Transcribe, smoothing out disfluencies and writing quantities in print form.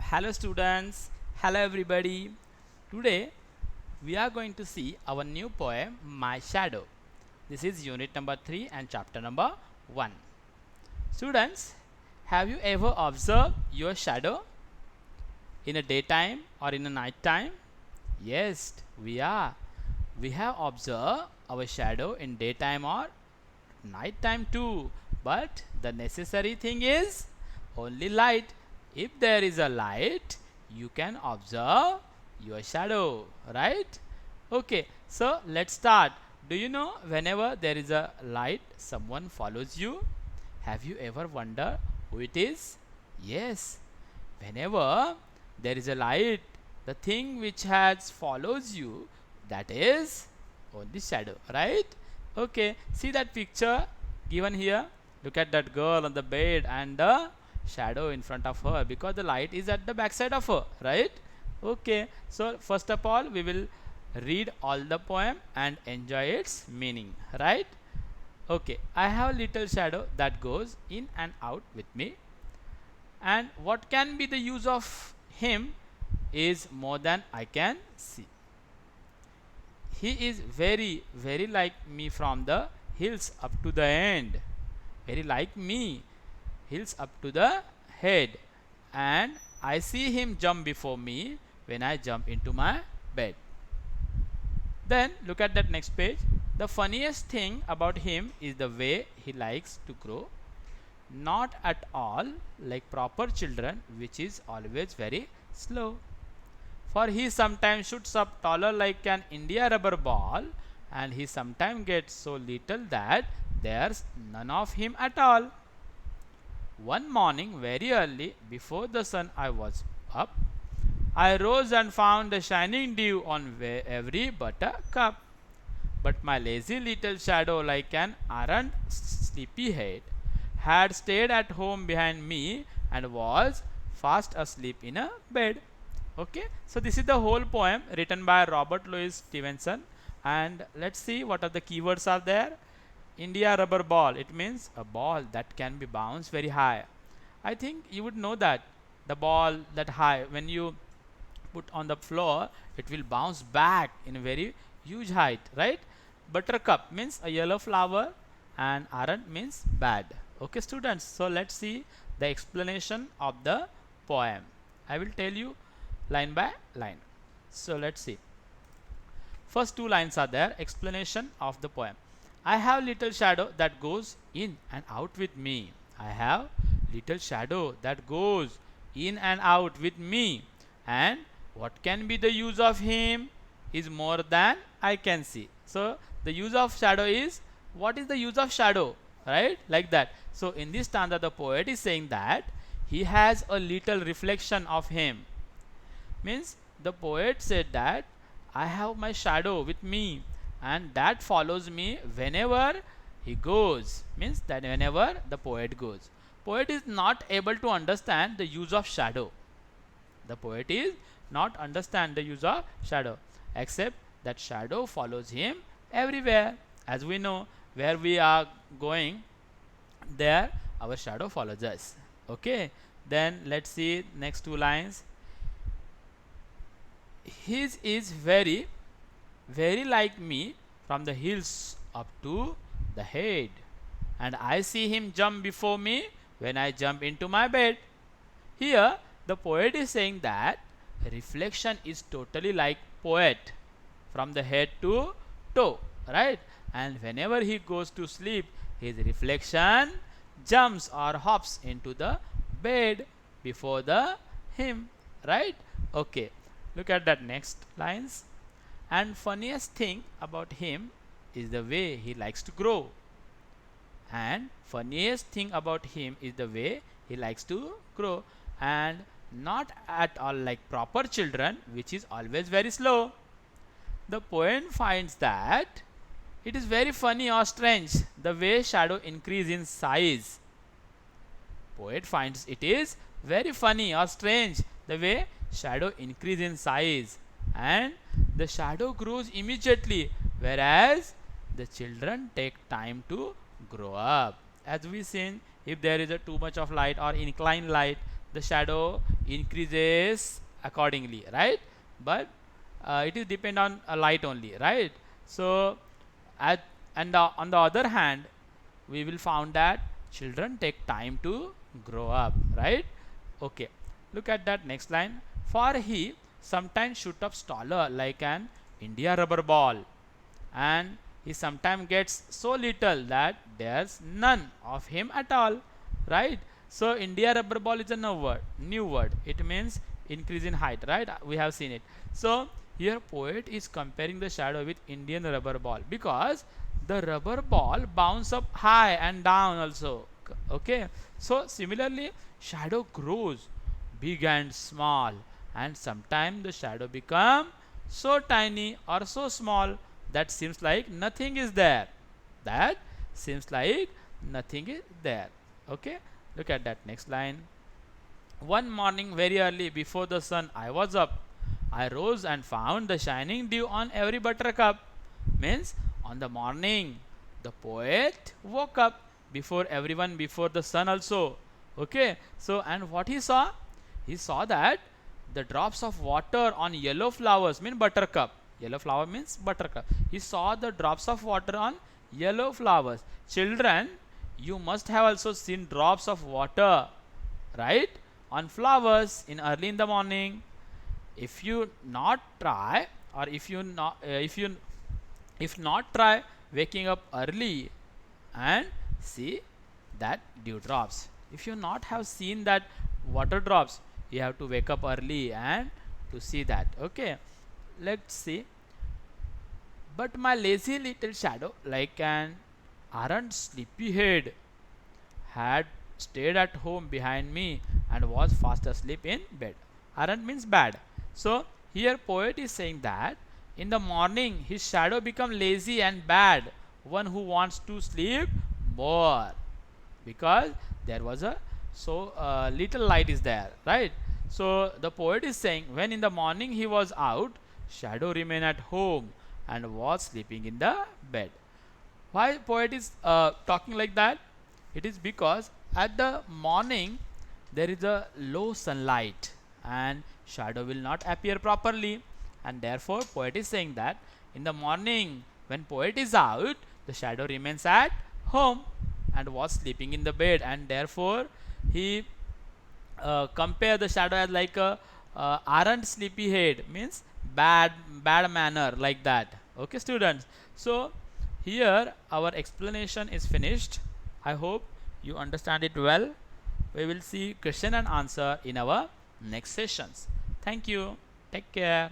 Hello students, hello everybody. Today we are going to see our new poem My Shadow. This is unit number 3 and chapter number 1. Students, have you ever observed your shadow in a daytime or in a night time? Yes, we are. We have observed our shadow in daytime or night time too, but the necessary thing is only light. If there is a light, you can observe your shadow, right? Okay, so let's start. Do you know whenever there is a light, someone follows you? Have you ever wondered who it is? Yes, whenever there is a light, the thing which has follows you, that is only shadow, right? Okay, see that picture given here. Look at that girl on the bed and the shadow in front of her, because the light is at the back side of her, right? Okay, so first of all we will read all the poem and enjoy its meaning, right? Okay, I have a little shadow that goes in and out with me, and what can be the use of him is more than I can see. He is very, very like me from the hills up to the end. Very like me, hills up to the head. And I see him jump before me when I jump into my bed. Then look at that next page. The funniest thing about him is the way he likes to grow. Not at all like proper children, which is always very slow. For he sometimes shoots up taller like an India rubber ball, and he sometimes gets so little that there's none of him at all. One morning, very early, before the sun I was up, I rose and found a shining dew on every buttercup. But my lazy little shadow, like an errant sleepyhead, had stayed at home behind me and was fast asleep in a bed. Okay, so this is the whole poem written by Robert Louis Stevenson, and let's see what are the keywords are there. India rubber ball, it means a ball that can be bounced very high. I think you would know that the ball that high, when you put on the floor, it will bounce back in a very huge height, right? Buttercup means a yellow flower, and errant means bad. Okay students, so let's see the explanation of the poem. I will tell you line by line. So let's see. First two lines are there, explanation of the poem. I have little shadow that goes in and out with me. I have little shadow that goes in and out with me, and what can be the use of him is more than I can see. So the use of shadow is, what is the use of shadow, right? Like that. So in this stanza the poet is saying that he has a little reflection of him. Means the poet said that I have my shadow with me, and that follows me whenever he goes. Means that whenever the poet goes, poet is not able to understand the use of shadow. The poet is not understand the use of shadow, except that shadow follows him everywhere. As we know, where we are going, there our shadow follows us. Okay, then let's see next two lines. His is very, very like me from the hills up to the head, and I see him jump before me when I jump into my bed. Here the poet is saying that reflection is totally like poet from the head to toe, right? And whenever he goes to sleep, his reflection jumps or hops into the bed before the him, right? Okay, look at that next lines. And funniest thing about him is the way he likes to grow. And funniest thing about him is the way he likes to grow, and not at all like proper children, which is always very slow. The poet finds that it is very funny or strange the way shadow increase in size. Poet finds it is very funny or strange the way shadow increase in size, and the shadow grows immediately, whereas the children take time to grow up. As we seen, if there is a too much of light or inclined light, the shadow increases accordingly, right? But it is depend on light only, right? So at on the other hand, we will found that children take time to grow up, right? Okay, look at that next line. For he sometimes shoot up taller like an India rubber ball, and he sometimes gets so little that there's none of him at all, right? So India rubber ball is a new word. It means increase in height, right? We have seen it. So here poet is comparing the shadow with Indian rubber ball, because the rubber ball bounce up high and down also. Okay, so similarly shadow grows big and small, and sometimes the shadow become so tiny or so small that seems like nothing is there. That seems like nothing is there. Okay, look at that next line. One morning very early before the sun I was up. I rose and found the shining dew on every buttercup. Means on the morning the poet woke up before everyone, before the sun also. Okay, so and what he saw? He saw that the drops of water on yellow flowers mean buttercup. Yellow flower means buttercup. He saw the drops of water on yellow flowers. Children, you must have also seen drops of water, right, on flowers in early in the morning. If you not try, or if not try waking up early and see that dew drops. If you not have seen that water drops, you have to wake up early and to see that. Okay, let's see. But my lazy little shadow, like an errant sleepyhead, had stayed at home behind me and was fast asleep in bed. Errant means bad. So here poet is saying that in the morning his shadow become lazy and bad, one who wants to sleep more, because there was a so little light is there, right? So the poet is saying when in the morning he was out, shadow remained at home and was sleeping in the bed. Why poet is talking like that? It is because at the morning there is a low sunlight and shadow will not appear properly, and therefore poet is saying that in the morning when poet is out, the shadow remains at home and was sleeping in the bed, and therefore he compare the shadow as like a errant sleepy head, means bad manner, like that. Okay students, so here our explanation is finished. I hope you understand it well. We will see question and answer in our next sessions. Thank you, take care.